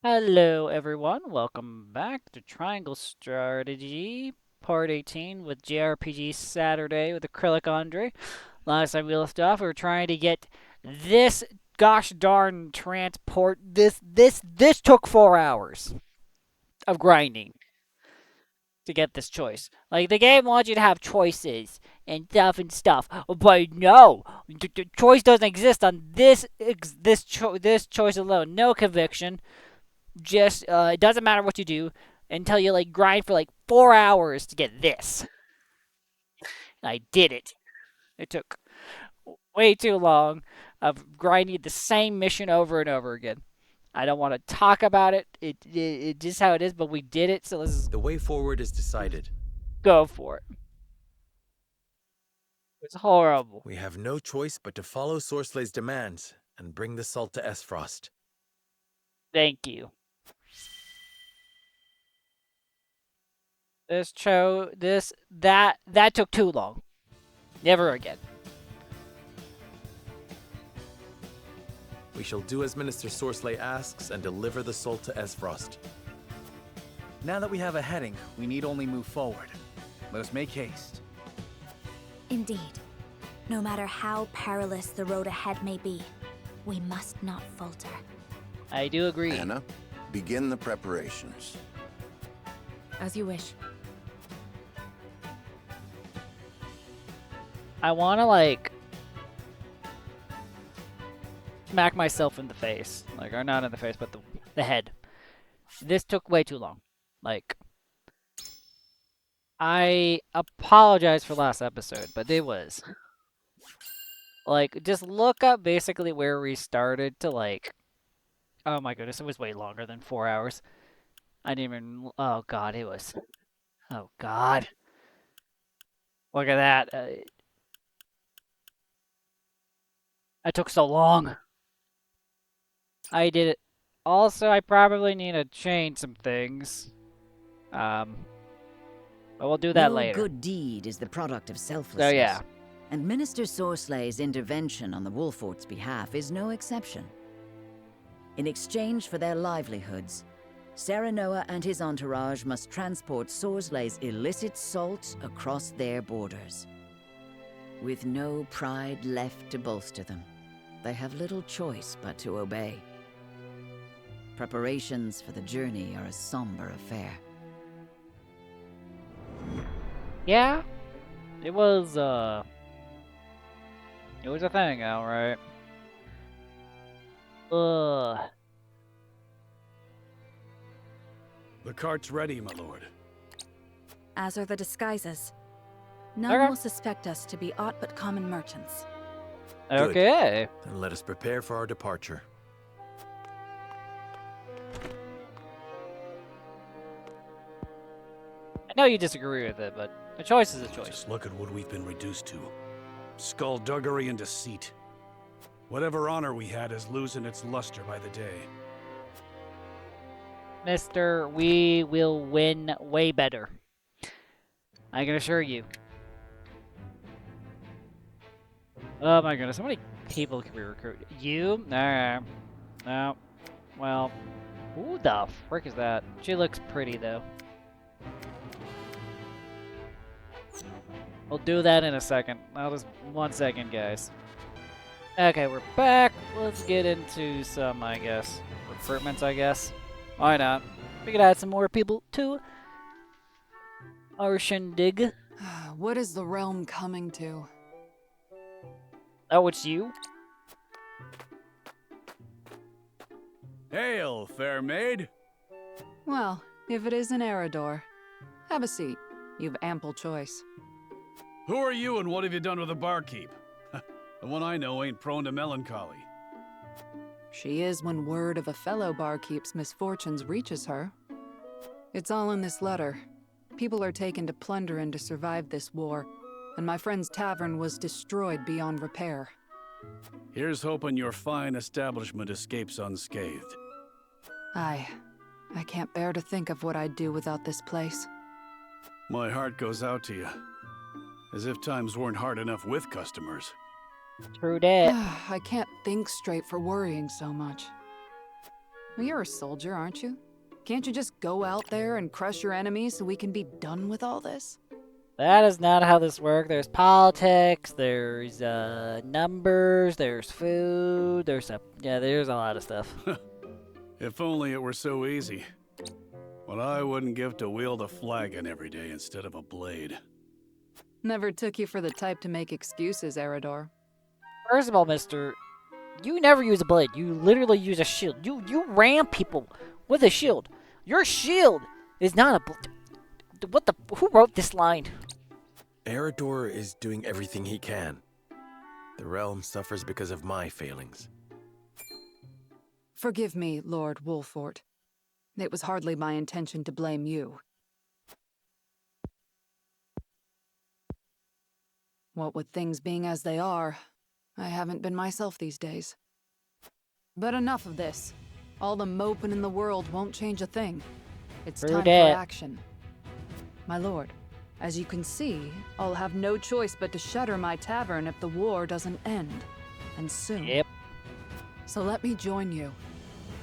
Hello, everyone. Welcome back to Triangle Strategy, Part 18 with JRPG Saturday with Acrylic Andre. Last time we left off, we were trying to get this gosh darn transport. This took 4 hours of grinding to get this choice. Like, the game wants you to have choices and stuff. But no, the choice doesn't exist on this choice alone. No conviction. Just it doesn't matter what you do until you like grind for like 4 hours to get this. I did it. It took way too long of grinding the same mission over and over again. I don't want to talk about it. It just how it is, but we did it, so let's The way forward is decided. go for it. It's horrible. We have no choice but to follow Sorslay's demands and bring the salt to Esfrost. Thank you. That took too long. Never again. We shall do as Minister Sorsley asks and deliver the salt to Esfrost. Now that we have a heading, we need only move forward. Let us make haste. Indeed. No matter how perilous the road ahead may be, we must not falter. I do agree. Anna, begin the preparations. As you wish. I want to like smack myself in the face, like, or not in the face, but the head. This took way too long. Like, I apologize for last episode, but it was like, just look up basically where we started to like. Oh my goodness, it was way longer than 4 hours. I didn't even. Oh god, it was. Oh god. Look at that. I took so long. I did it. Also, I probably need to change some things. But we'll do that no later. good deed is the product of selflessness. So yeah. And Minister Sorslay's intervention on the Wolfort's behalf is no exception. In exchange for their livelihoods, Serenoa and his entourage must transport Sorslay's illicit salt across their borders. With no pride left to bolster them, they have little choice but to obey. Preparations for the journey are a somber affair. Yeah. It was a thing, alright. Ugh. The cart's ready, my lord. As are the disguises. None Okay. will suspect us to be aught but common merchants. Good. Okay. Then let us prepare for our departure. I know you disagree with it, but a choice is a choice. Just look at what we've been reduced to. Skullduggery and deceit. Whatever honor we had is losing its luster by the day. Mister, we will win way better. I can assure you. Oh my goodness, how many people can we recruit? You? Nah. No. Well, who the frick is that? She looks pretty though. We'll do that in a second. I'll just 1 second, guys. Okay, we're back. Let's get into some, I guess, recruitments, I guess. Why not? We could add some more people to our shindig. What is the realm coming to? Oh, it's you? Hail, fair maid! Well, if it isn't Eridor. Have a seat. You've ample choice. Who are you and what have you done with the barkeep? The one I know ain't prone to melancholy. She is when word of a fellow barkeep's misfortunes reaches her. It's all in this letter. People are taken to plunder and to survive this war, and my friend's tavern was destroyed beyond repair. Here's hoping your fine establishment escapes unscathed. I can't bear to think of what I'd do without this place. My heart goes out to you. As if times weren't hard enough with customers. True that. I can't think straight for worrying so much. Well, you're a soldier, aren't you? Can't you just go out there and crush your enemies so we can be done with all this? That is not how this works. There's politics, there's numbers, there's food, there's a lot of stuff. If only it were so easy. What I wouldn't give to wield a flagon every day instead of a blade. Never took you for the type to make excuses, Eridor. First of all, mister, you never use a blade. You literally use a shield. You ram people with a shield. Your shield is not a blade. Who wrote this line? Eridor is doing everything he can. The realm suffers because of my failings. Forgive me, Lord Wolfort. It was hardly my intention to blame you. What with things being as they are, I haven't been myself these days. But enough of this. All the moping in the world won't change a thing. It's time for action. My lord, as you can see, I'll have no choice but to shutter my tavern if the war doesn't end. And soon. Yep. So let me join you.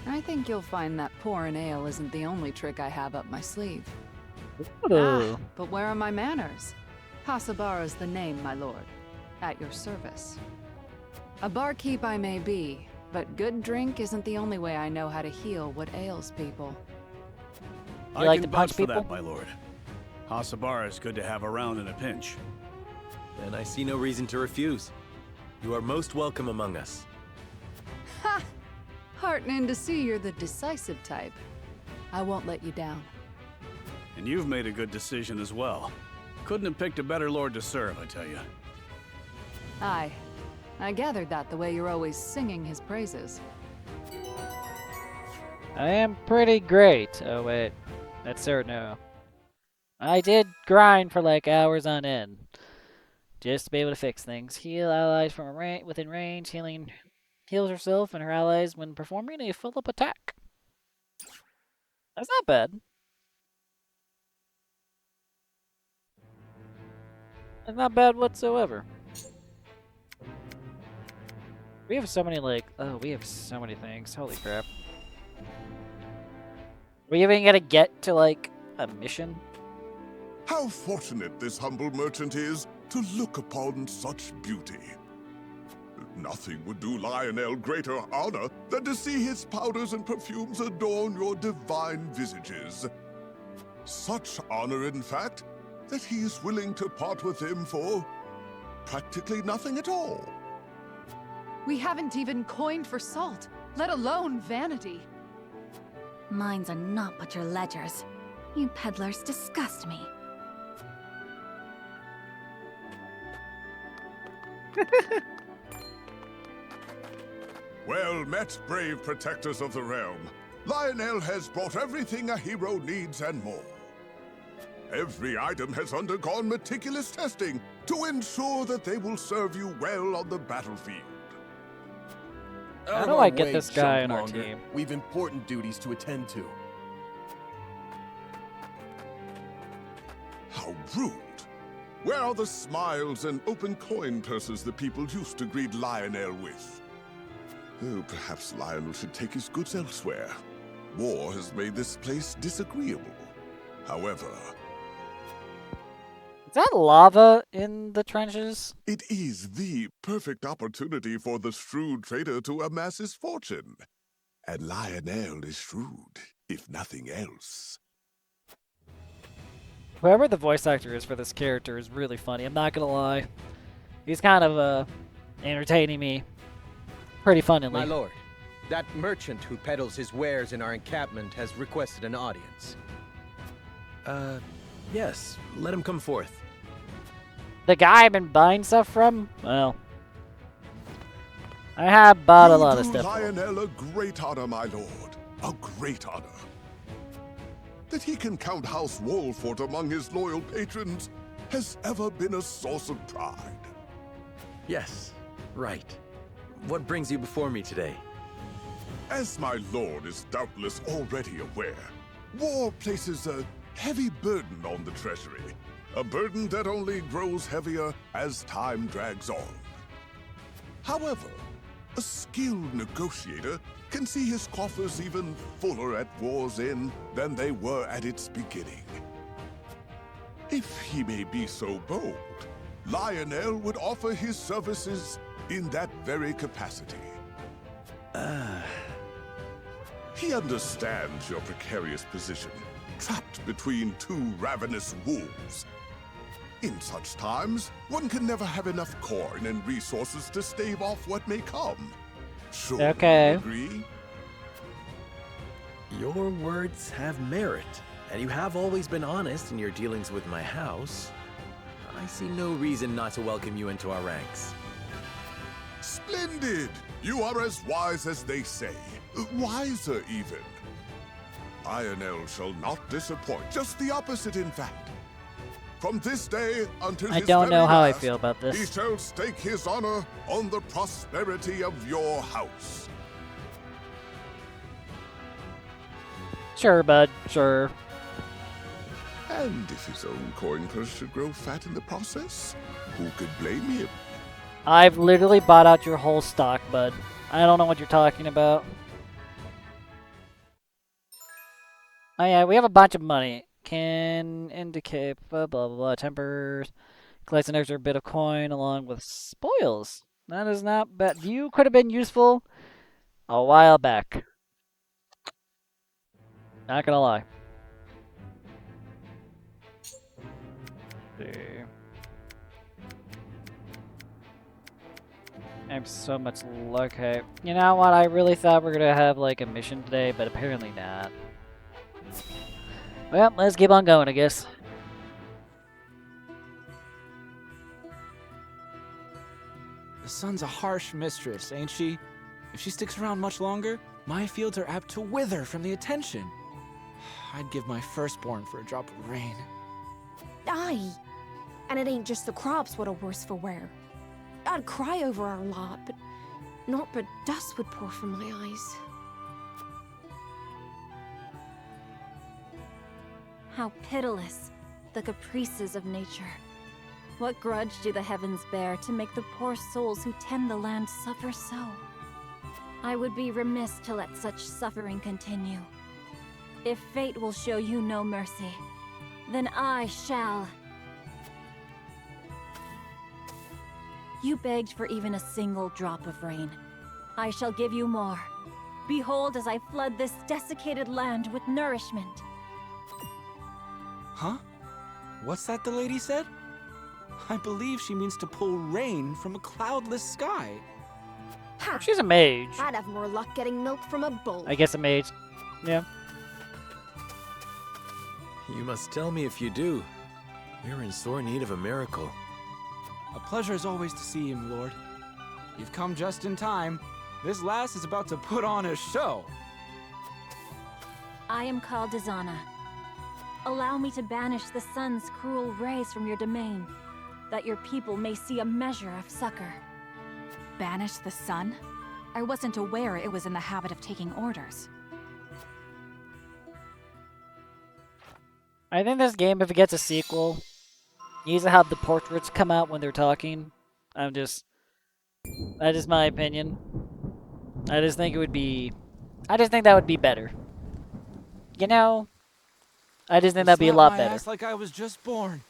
I think you'll find that pouring ale isn't the only trick I have up my sleeve. Ooh. But where are my manners? Hasabara's the name, my lord. At your service. A barkeep I may be, but good drink isn't the only way I know how to heal what ails people. You like can to punch vouch for people? that, my lord. Hasabara is good to have around in a pinch. And I see no reason to refuse. You are most welcome among us. Ha! Heartening to see you're the decisive type. I won't let you down. And you've made a good decision as well. Couldn't have picked a better lord to serve, I tell you. Aye. I gathered that the way you're always singing his praises. I am pretty great. Oh wait, that's Sarah. No, I did grind for like hours on end, just to be able to fix things. Heal allies from within range. Heals herself and her allies when performing a full-up attack. That's not bad. That's not bad whatsoever. We have so many we have so many things. Holy crap. We even gotta get to like a mission. How fortunate this humble merchant is to look upon such beauty. Nothing would do Lionel greater honor than to see his powders and perfumes adorn your divine visages. Such honor, in fact, that he is willing to part with them for practically nothing at all. We haven't even coined for salt, let alone vanity. Mines are not but your ledgers. You peddlers disgust me. Well met, brave protectors of the realm. Lionel has brought everything a hero needs and more. Every item has undergone meticulous testing to ensure that they will serve you well on the battlefield. How do I get this guy on our team? We've important duties to attend to. How rude. Where are the smiles and open coin purses the people used to greet Lionel with? Oh, perhaps Lionel should take his goods elsewhere. War has made this place disagreeable. However, Is that lava in the trenches? it is the perfect opportunity for the shrewd trader to amass his fortune. And Lionel is shrewd, if nothing else. Whoever the voice actor is for this character is really funny. I'm not gonna lie. He's kind of entertaining me pretty funnily. My lord, that merchant who peddles his wares in our encampment has requested an audience. Yes, let him come forth. The guy I've been buying stuff from? Well, I have bought a lot of You stuff. do Lionel a great honor, my lord. A great honor. That he can count House Wolfort among his loyal patrons has ever been a source of pride. Yes, right. What brings you before me today? As my lord is doubtless already aware, war places a heavy burden on the treasury. A burden that only grows heavier as time drags on. However, A skilled negotiator can see his coffers even fuller at war's end than they were at its beginning. If he may be so bold, Lionel would offer his services in that very capacity. He understands your precarious position, trapped between two ravenous wolves. In such times, one can never have enough coin and resources to stave off what may come. Sure, Okay. you agree? Your words have merit, and you have always been honest in your dealings with my house. I see no reason not to welcome you into our ranks. Splendid! You are as wise as they say. Wiser, even. Lionel shall not disappoint. Just the opposite, in fact. From this day until I his don't know very how I last, feel about he this. shall stake his honor on the prosperity of your house. Sure, bud. Sure. And if his own coin purse should grow fat in the process, who could blame him? I've literally bought out your whole stock, bud. I don't know what you're talking about. Oh yeah, we have a bunch of money. Can indicate blah blah blah. Tempers. Collects an extra bit of coin along with spoils. That is not bad. You could have been useful a while back. Not gonna lie. See. I'm so much okay. You know what? I really thought we were gonna have like a mission today, but apparently not. Well, let's keep on going, I guess. The sun's a harsh mistress, ain't she? If she sticks around much longer, my fields are apt to wither from the attention. I'd give my firstborn for a drop of rain. Aye. And it ain't just the crops what are worse for wear. I'd cry over our lot, but naught but dust would pour from my eyes. How pitiless, the caprices of nature. What grudge do the heavens bear to make the poor souls who tend the land suffer so? I would be remiss to let such suffering continue. If fate will show you no mercy, then I shall. You begged for even a single drop of rain. I shall give you more. Behold as I flood this desiccated land with nourishment. Huh? What's that the lady said? I believe she means to pull rain from a cloudless sky. Ha! She's a mage. I'd have more luck getting milk from a bull. I guess a mage. Yeah. You must tell me if you do. We're in sore need of a miracle. A pleasure as always to see you, Lord. You've come just in time. This lass is about to put on a show. I am called Dizana. Allow me to banish the sun's cruel rays from your domain, that your people may see a measure of succor. Banish the sun? I wasn't aware it was in the habit of taking orders. I think this game, if it gets a sequel, needs to have the portraits come out when they're talking. That is my opinion. I just think that would be better. You know? I just think that'd be a lot better. Ass like I was just born.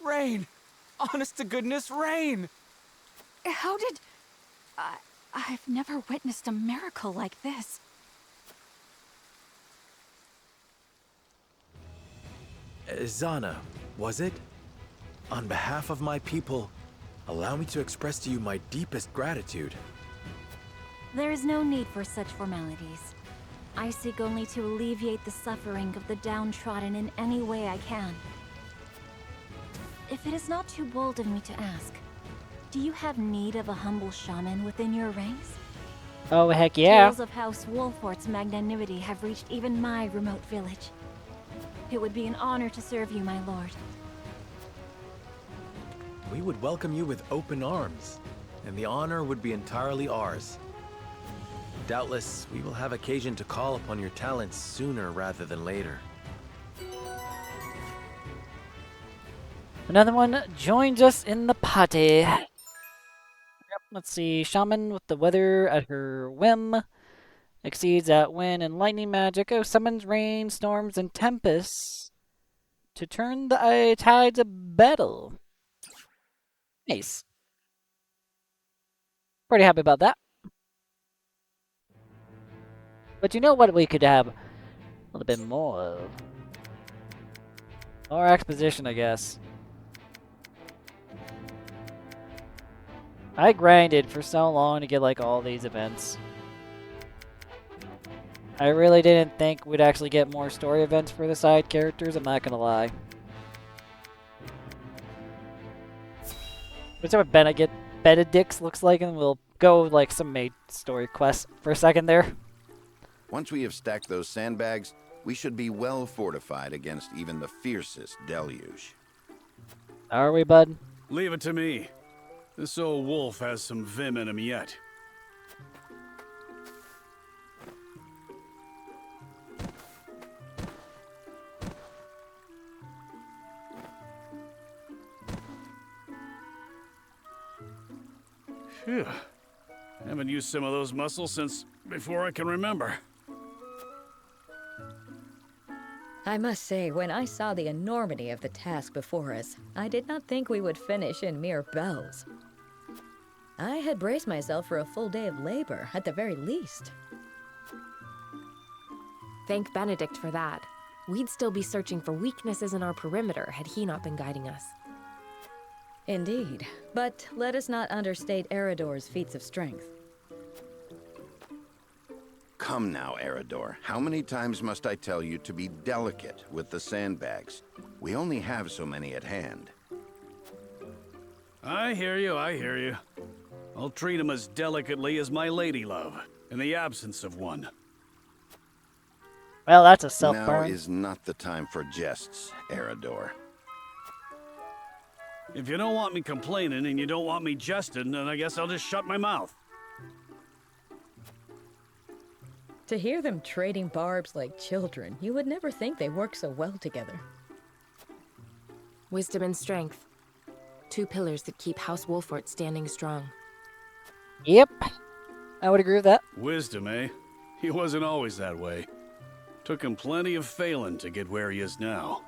Rain! Honest to goodness, rain! How did... I've never witnessed a miracle like this. Zana, was it? On behalf of my people, allow me to express to you my deepest gratitude. There is no need for such formalities. I seek only to alleviate the suffering of the downtrodden in any way I can. If it is not too bold of me to ask, do you have need of a humble shaman within your ranks? Oh, heck yeah. Tales of House Wolfort's magnanimity have reached even my remote village. It would be an honor to serve you, my lord. We would welcome you with open arms, and the honor would be entirely ours. Doubtless, we will have occasion to call upon your talents sooner rather than later. Another one joins us in the party. Yep. Let's see. Shaman with the weather at her whim. Exceeds at wind and lightning magic. Oh, summons rain, storms, and tempests to turn the tides of battle. Nice. Pretty happy about that. But you know what we could have a little bit more of? More exposition, I guess. I grinded for so long to get like all these events. I really didn't think we'd actually get more story events for the side characters, I'm not gonna lie. Let's see what Benedict's looks like, and we'll go like some main story quests for a second there. Once we have stacked those sandbags, we should be well fortified against even the fiercest deluge. Are we, bud? Leave it to me. This old wolf has some vim in him yet. Phew. Haven't used some of those muscles since before I can remember. I must say, when I saw the enormity of the task before us, I did not think we would finish in mere bells. I had braced myself for a full day of labor, at the very least. Thank Benedict for that. We'd still be searching for weaknesses in our perimeter had he not been guiding us. Indeed, but let us not understate Eridor's feats of strength. Come now, Eridor. How many times must I tell you to be delicate with the sandbags? We only have so many at hand. I hear you, I hear you. I'll treat him as delicately as my lady love, in the absence of one. Well, that's a Now self-burn. is not the time for jests, Eridor. If you don't want me complaining and you don't want me jesting, then I guess I'll just shut my mouth. To hear them trading barbs like children, you would never think they work so well together. Wisdom and strength. Two pillars that keep House Wolfort standing strong. Yep. I would agree with that. Wisdom, eh? He wasn't always that way. Took him plenty of failing to get where he is now.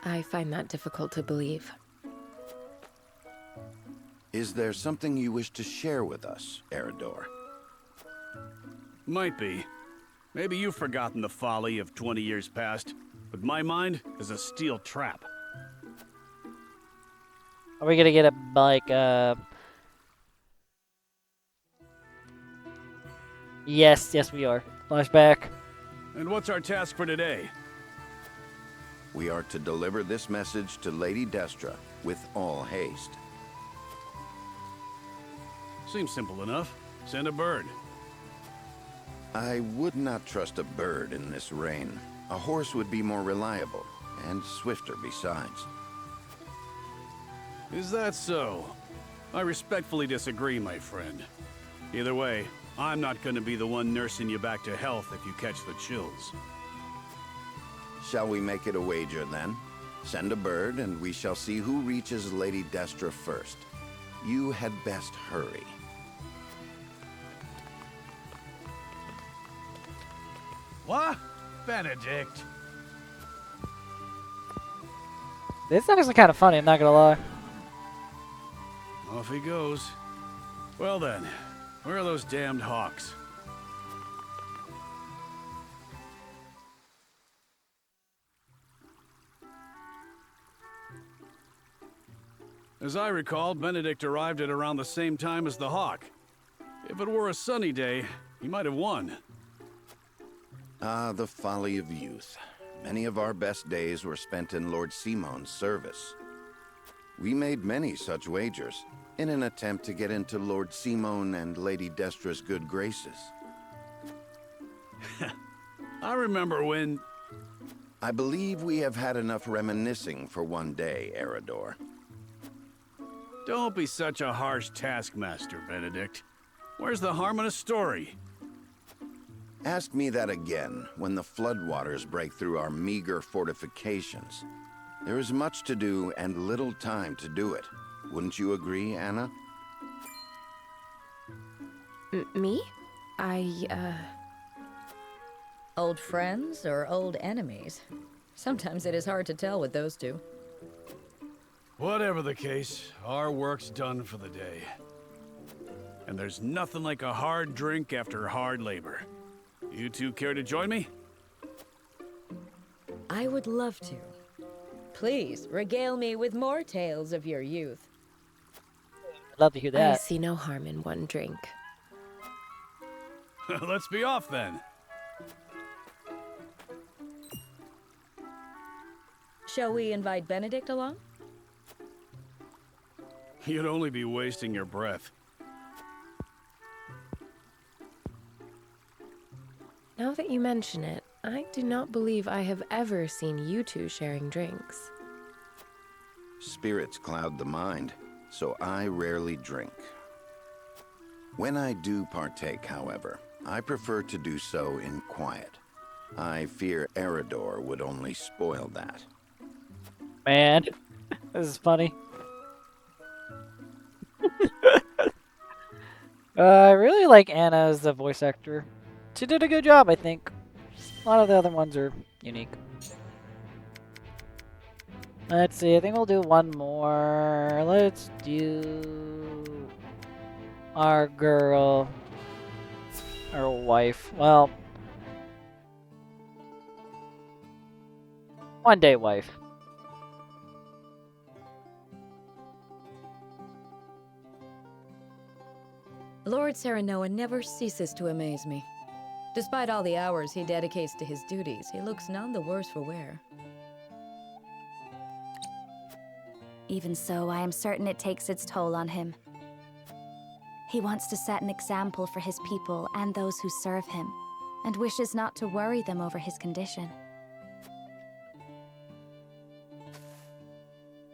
I find that difficult to believe. Is there something you wish to share with us, Eridor? Might be. Maybe you've forgotten the folly of 20 years past, but my mind is a steel trap. Are we gonna get a, like, Yes, we are. Flashback. And what's our task for today? We are to deliver this message to Lady Destra with all haste. Seems simple enough. Send a bird. I would not trust a bird in this rain. A horse would be more reliable, and swifter besides. Is that so? I respectfully disagree, my friend. Either way, I'm not going to be the one nursing you back to health if you catch the chills. Shall we make it a wager, then? Send a bird, and we shall see who reaches Lady Destra first. You had best hurry. What? Benedict? This is actually kind of funny, I'm not gonna lie. Off he goes. Well then, where are those damned hawks? As I recall, Benedict arrived at around the same time as the hawk. If it were a sunny day, he might have won. Ah, the folly of youth. Many of our best days were spent in Lord Simon's service. We made many such wagers, in an attempt to get into Lord Simon and Lady Destra's good graces. I remember when... I believe we have had enough reminiscing for one day, Eridor. Don't be such a harsh taskmaster, Benedict. Where's the harm in a story? Ask me that again when the floodwaters break through our meager fortifications. There is much to do and little time to do it. Wouldn't you agree, Anna? Me? Old friends or old enemies? Sometimes it is hard to tell with those two. Whatever the case, our work's done for the day. And there's nothing like a hard drink after hard labor. You two care to join me? I would love to. Please, regale me with more tales of your youth. Love to hear I that. see no harm in one drink. Let's be off then. Shall we invite Benedict along? You'd only be wasting your breath. Now that you mention it, I do not believe I have ever seen you two sharing drinks. Spirits cloud the mind, so I rarely drink. When I do partake, however, I prefer to do so in quiet. I fear Eridor would only spoil that. Man, this is funny. I really like Anna as the voice actor. She did a good job, I think. A lot of the other ones are unique. Let's see, I think we'll do one more. Let's do our girl, our wife. Well, one day wife. Lord Serenoa never ceases to amaze me. Despite all the hours he dedicates to his duties, he looks none the worse for wear. Even so, I am certain it takes its toll on him. He wants to set an example for his people and those who serve him, and wishes not to worry them over his condition.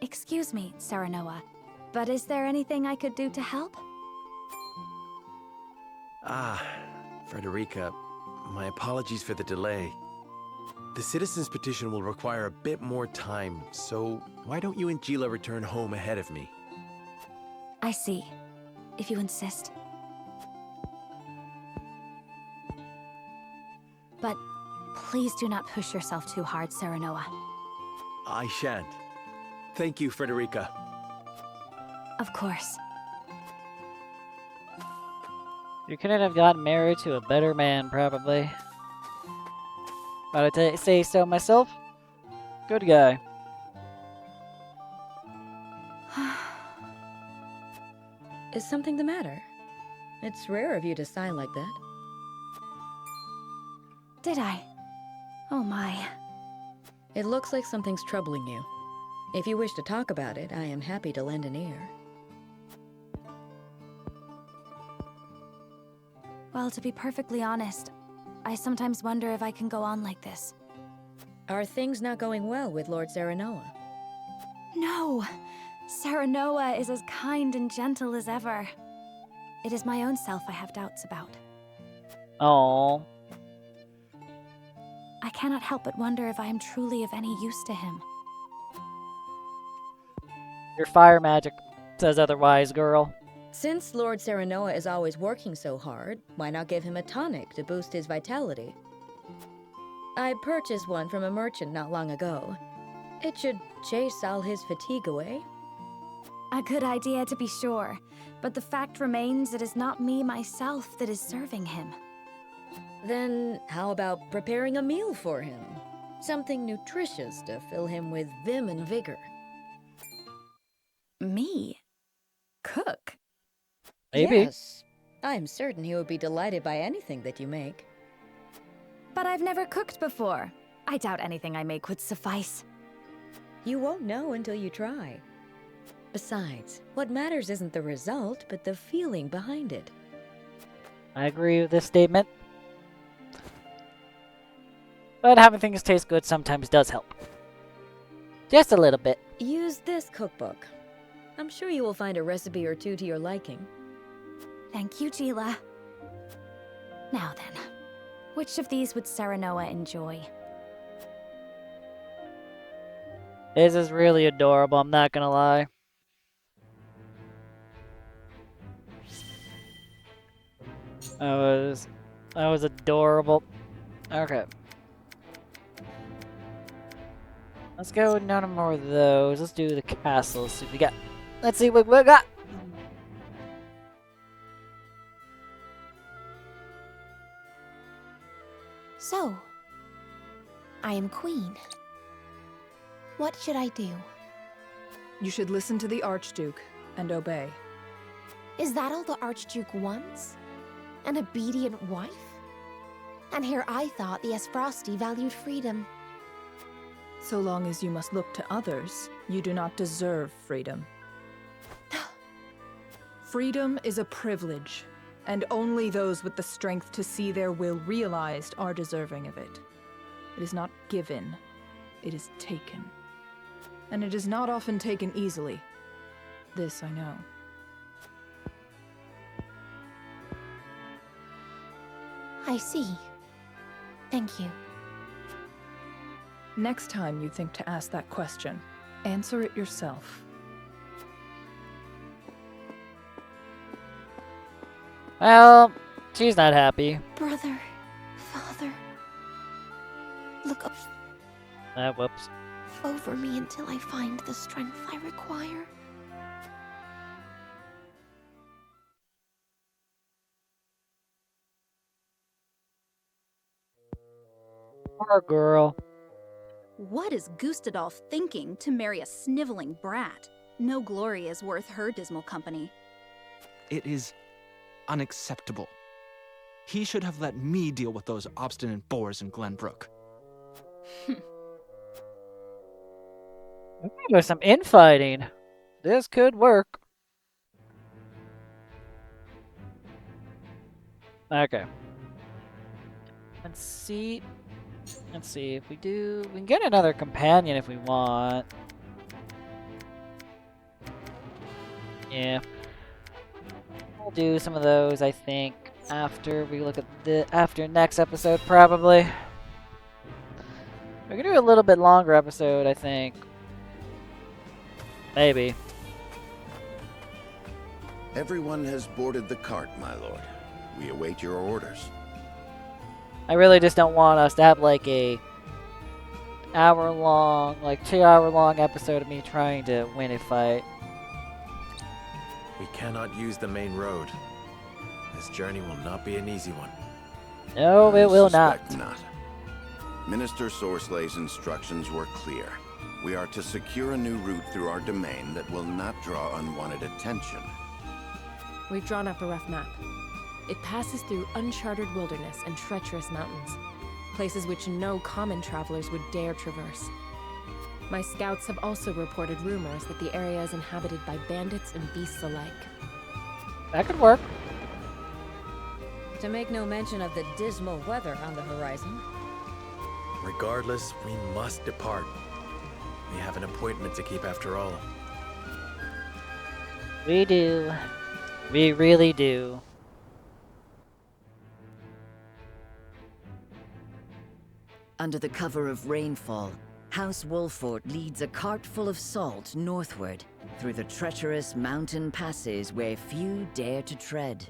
Excuse me, Serenoa, but is there anything I could do to help? Ah, Frederica, my apologies for the delay. The citizen's petition will require a bit more time, so why don't you and Gila return home ahead of me? I see, if you insist. But please do not push yourself too hard, Serenoa. I shan't. Thank you, Frederica. Of course. You couldn't have gotten married to a better man, probably. But I say so myself. Good guy. Is something the matter? It's rare of you to sigh like that. Did I? Oh my. It looks like something's troubling you. If you wish to talk about it, I am happy to lend an ear. Well, to be perfectly honest, I sometimes wonder if I can go on like this. Are things not going well with Lord Serenoa? No! Serenoa is as kind and gentle as ever. It is my own self I have doubts about. Oh. I cannot help but wonder if I am truly of any use to him. Your fire magic says otherwise, girl. Since Lord Serenoa is always working so hard, why not give him a tonic to boost his vitality? I purchased one from a merchant not long ago. It should chase all his fatigue away. A good idea to be sure, but the fact remains it is not me myself that is serving him. Then how about preparing a meal for him? Something nutritious to fill him with vim and vigor. Me? Cook? Maybe. Yes. I'm certain he would be delighted by anything that you make. But I've never cooked before. I doubt anything I make would suffice. You won't know until you try. Besides, what matters isn't the result, but the feeling behind it. I agree with this statement. But having things taste good sometimes does help. Just a little bit. Use this cookbook. I'm sure you will find a recipe or two to your liking. Thank you, Gila. Now then, which of these would Serenoa enjoy? This is really adorable, I'm not gonna lie. That was adorable. Okay. Let's go with none more of those. Let's do the castle. See what we got. Let's see what we got. So, I am queen. What should I do? You should listen to the Archduke and obey. Is that all the Archduke wants? An obedient wife? And here I thought the Esfrosti valued freedom. So long as you must look to others, you do not deserve freedom. Freedom is a privilege, and only those with the strength to see their will realized are deserving of it. It is not given, it is taken. And it is not often taken easily. This I know. I see. Thank you. Next time you think to ask that question, answer it yourself. Well, she's not happy. Brother, father, look up Whoops. over me until I find the strength I require. Poor girl. What is Gustadolf thinking to marry a sniveling brat? No glory is worth her dismal company. It is unacceptable. He should have let me deal with those obstinate boars in Glenbrook. There's some infighting. This could work. Okay. Let's see. Let's see if we do. We can get another companion if we want. Yeah. We'll do some of those, I think, after we look at after next episode, probably. We can do a little bit longer episode, I think. Maybe. Everyone has boarded the cart, my lord. We await your orders. I really just don't want us to have like a hour-long, like 2-hour-long episode of me trying to win a fight. We cannot use the main road. This journey will not be an easy one. No, it will not. Suspect not. Minister Sorslay's instructions were clear. We are to secure a new route through our domain that will not draw unwanted attention. We've drawn up a rough map. It passes through uncharted wilderness and treacherous mountains, places which no common travelers would dare traverse. My scouts have also reported rumors that the area is inhabited by bandits and beasts alike. That could work. To make no mention of the dismal weather on the horizon. Regardless, we must depart. We have an appointment to keep after all. We do. We really do. Under the cover of rainfall, House Wolfort leads a cart full of salt northward through the treacherous mountain passes where few dare to tread.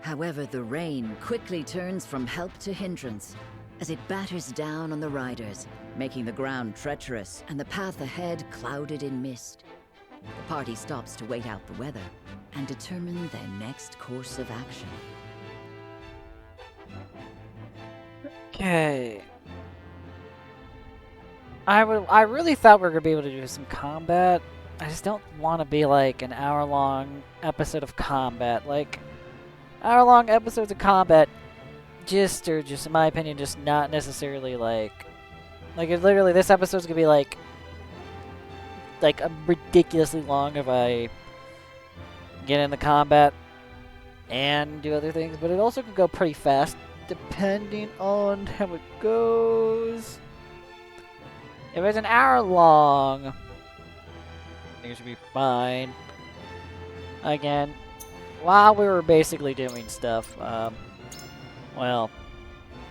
However, the rain quickly turns from help to hindrance as it batters down on the riders, making the ground treacherous and the path ahead clouded in mist. The party stops to wait out the weather and determine their next course of action. Okay. I really thought we were gonna be able to do some combat. I just don't want to be like an hour-long episode of combat. Like, hour-long episodes of combat just in my opinion, just not necessarily like it literally, this episode's gonna be like a ridiculously long if I get into combat and do other things, but it also could go pretty fast depending on how it goes. If it's an hour long, I think it should be fine. Again, while we were basically doing stuff, well,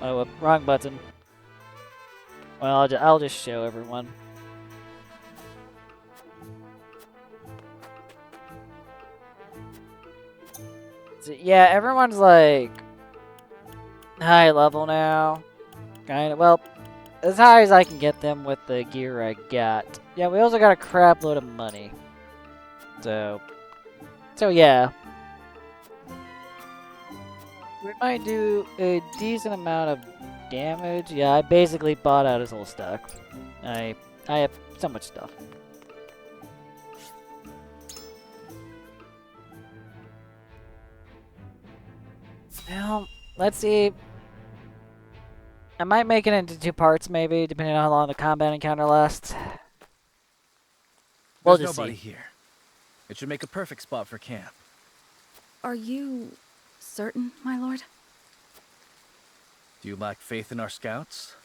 oh, wrong button. Well, I'll just show everyone. So, yeah, everyone's like high level now. Kind of. Well, as high as I can get them with the gear I got. Yeah, we also got a crap load of money. So yeah. We might do a decent amount of damage. Yeah, I basically bought out his whole stock. I have so much stuff. Well, let's see. I might make it into 2 parts, maybe, depending on how long the combat encounter lasts. We'll There's just nobody see. here. It should make a perfect spot for camp. Are you certain, my lord? Do you lack faith in our scouts?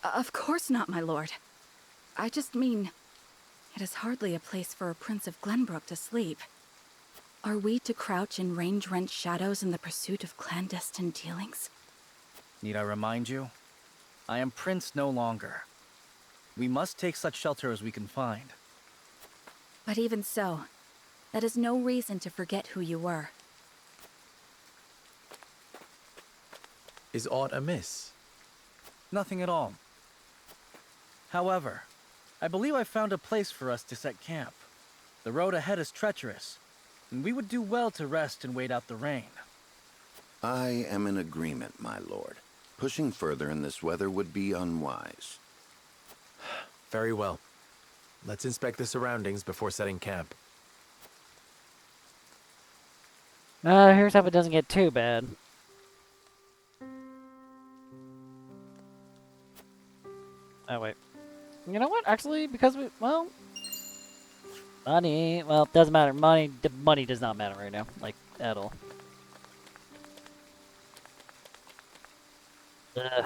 Of course not, my lord. I just mean, it is hardly a place for a Prince of Glenbrook to sleep. Are we to crouch in range-rent shadows in the pursuit of clandestine dealings? Need I remind you? I am Prince no longer. We must take such shelter as we can find. But even so, that is no reason to forget who you were. Is aught amiss? Nothing at all. However, I believe I found a place for us to set camp. The road ahead is treacherous, and we would do well to rest and wait out the rain. I am in agreement, my lord. Pushing further in this weather would be unwise. Very well. Let's inspect the surroundings before setting camp. Here's how it doesn't get too bad. Oh, wait. You know what? Actually, because we... Well... Money... Well, it doesn't matter. Money does not matter right now. Like, at all. Ugh.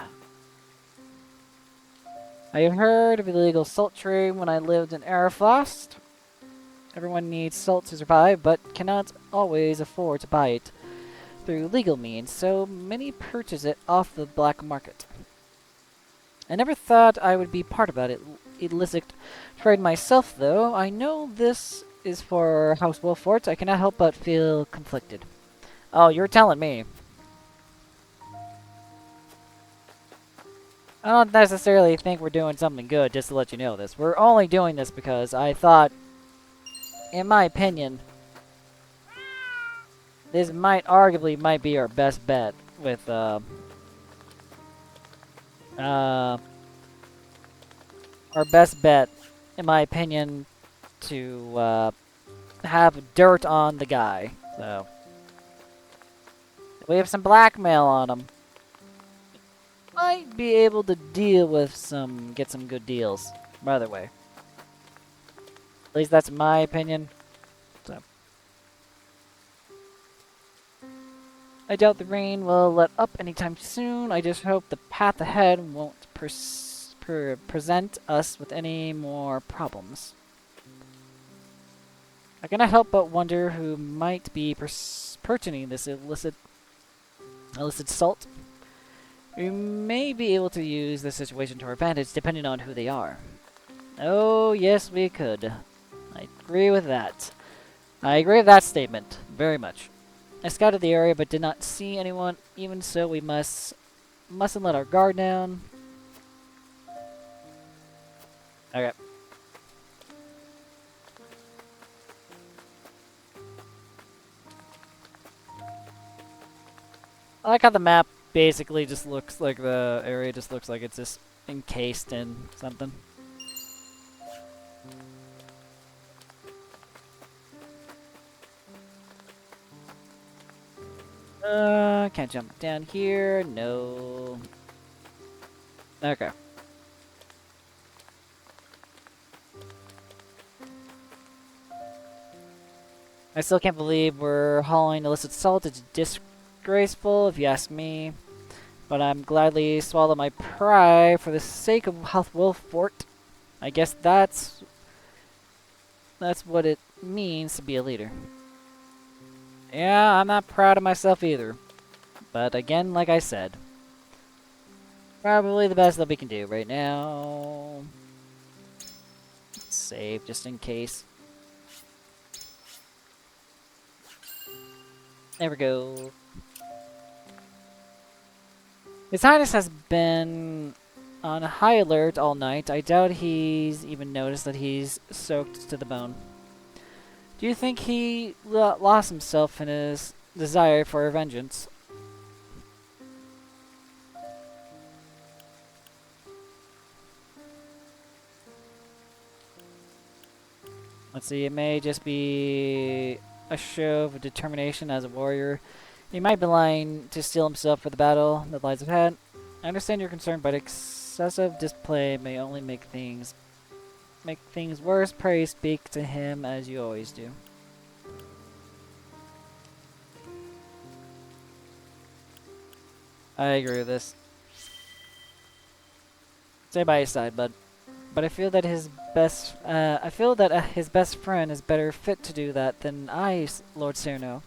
I heard of illegal salt trade when I lived in Arafast. Everyone needs salt to survive, but cannot always afford to buy it through legal means, so many purchase it off the black market. I never thought I would be part of that illicit trade myself, though. I know this is for House Wolfort. I cannot help but feel conflicted. Oh, you're telling me. I don't necessarily think we're doing something good, just to let you know this. We're only doing this because I thought, in my opinion, this arguably might be our best bet with, our best bet, in my opinion, to, have dirt on the guy, so. We have some blackmail on him. Might be able to deal with get some good deals. By the way. At least that's my opinion. So. I doubt the rain will let up anytime soon. I just hope the path ahead won't present us with any more problems. I cannot help but wonder who might be purchasing this illicit salt. We may be able to use the situation to our advantage, depending on who they are. Oh, yes, we could. I agree with that. I agree with that statement, very much. I scouted the area, but did not see anyone. Even so, we mustn't let our guard down. Okay. I like how the map basically just looks like the area just looks like it's just encased in something. Can't jump down here. No. Okay. I still can't believe we're hauling illicit salt. It's disgraceful, if you ask me. But I'm gladly swallow my pride for the sake of Health Wolfort. I guess that's what it means to be a leader. Yeah, I'm not proud of myself either. But again, like I said, probably the best that we can do right now. Save just in case. There we go. His Highness has been on high alert all night. I doubt he's even noticed that he's soaked to the bone. Do you think he lost himself in his desire for vengeance? Let's see, it may just be a show of determination as a warrior. He might be lying to steel himself for the battle that lies ahead. I understand your concern, but excessive display may only make things worse. Pray speak to him as you always do. I agree with this. Stay by his side, bud. But I feel that his best friend is better fit to do that than I, Lord Cyrano.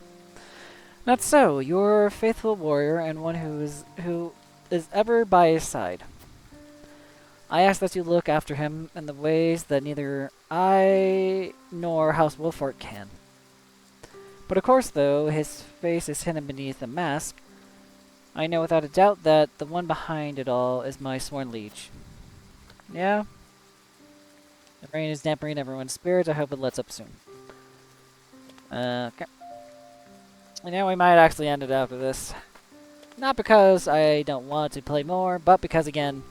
Not so. You're a faithful warrior and one who is ever by his side. I ask that you look after him in the ways that neither I nor House Wolfort can. But of course, though, his face is hidden beneath a mask, I know without a doubt that the one behind it all is my sworn liege. Yeah? The rain is dampening everyone's spirits. I hope it lets up soon. Okay. And now we might actually end it after this. Not because I don't want to play more, but because, again,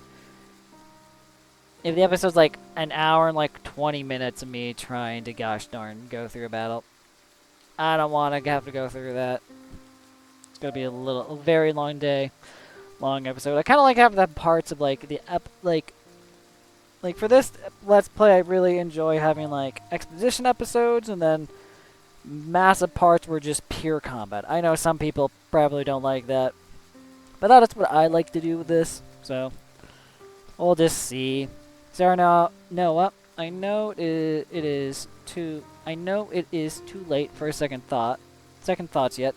if the episode's like an hour and like 20 minutes of me trying to gosh darn go through a battle, I don't want to have to go through that. It's going to be a very long day, long episode. I kind of like having the parts of like like for this Let's Play, I really enjoy having like exposition episodes and then massive parts were just pure combat. I know some people probably don't like that, but that is what I like to do with this, so we'll just see. Sarah, Noah, I know it is too late for a second thoughts yet.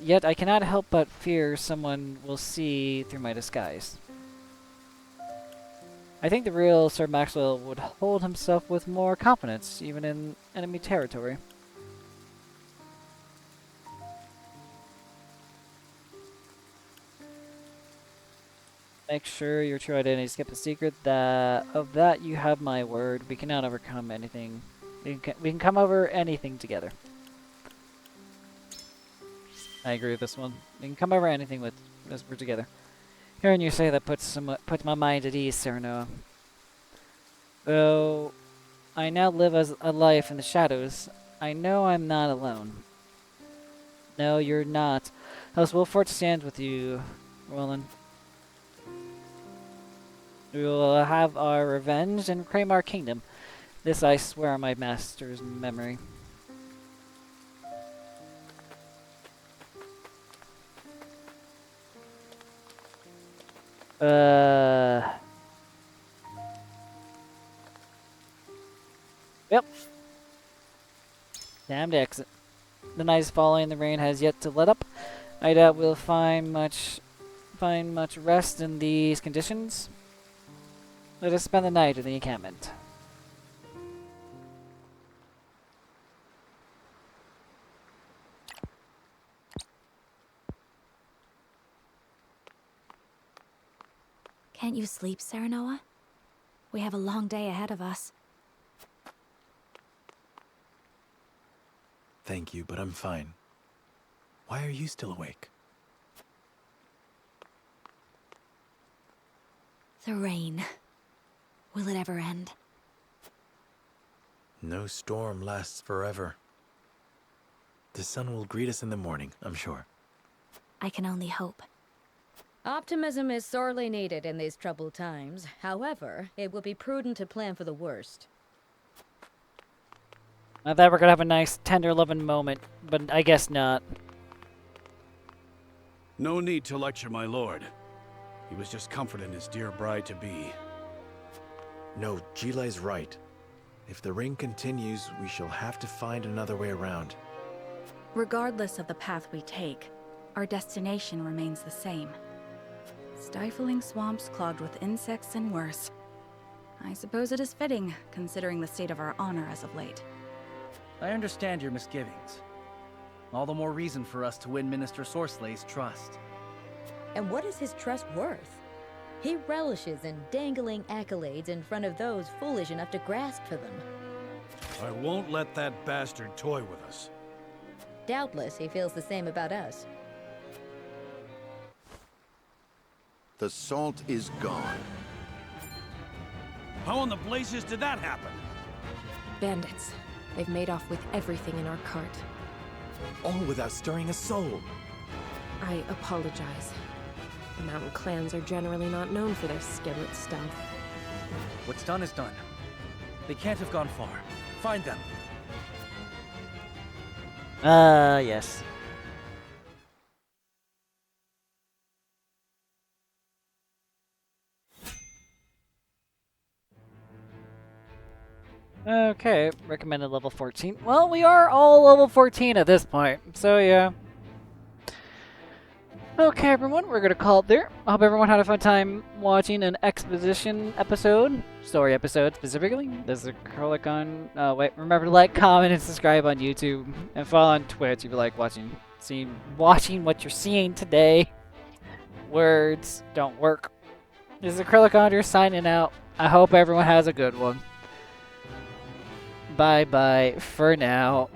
Yet I cannot help but fear someone will see through my disguise. I think the real Sir Maxwell would hold himself with more confidence, even in enemy territory. Make sure your true identity is kept a secret. Of that you have my word. We cannot overcome anything. We can come over anything together. I agree with this one. We can come over anything as we're together. Hearing you say that puts my mind at ease, Cyrano. Though I now live as a life in the shadows, I know I'm not alone. No, you're not. House Wolfort stands with you, Roland. We will have our revenge and claim our kingdom. This I swear on my master's memory. Yep. Time to exit. The night is falling, the rain has yet to let up. I doubt we'll find much rest in these conditions. Let us spend the night in the encampment. Can't you sleep, Serenoa? We have a long day ahead of us. Thank you, but I'm fine. Why are you still awake? The rain. Will it ever end? No storm lasts forever. The sun will greet us in the morning, I'm sure. I can only hope. Optimism is sorely needed in these troubled times. However, it would be prudent to plan for the worst. I thought we were gonna have a nice, tender, loving moment, but I guess not. No need to lecture my lord. He was just comforting his dear bride-to-be. No, Gila is right. If the rain continues, we shall have to find another way around. Regardless of the path we take, our destination remains the same. Stifling swamps clogged with insects and worse. I suppose it is fitting, considering the state of our honor as of late. I understand your misgivings. All the more reason for us to win Minister Sorslay's trust. And what is his trust worth? He relishes in dangling accolades in front of those foolish enough to grasp for them. I won't let that bastard toy with us. Doubtless he feels the same about us. The salt is gone. How in the blazes did that happen? Bandits. They've made off with everything in our cart. All without stirring a soul. I apologize. The mountain clans are generally not known for their skillet stuff. What's done is done. They can't have gone far. Find them. Yes. Okay, recommended level 14. Well, we are all level 14 at this point, so yeah. Okay, everyone, we're gonna call it there. I hope everyone had a fun time watching an exposition episode, story episode specifically. This is Acrylic on. Wait, remember to like, comment, and subscribe on YouTube, and follow on Twitch if you like watching what you're seeing today. Words don't work. This is Acrylic on signing out. I hope everyone has a good one. Bye bye for now.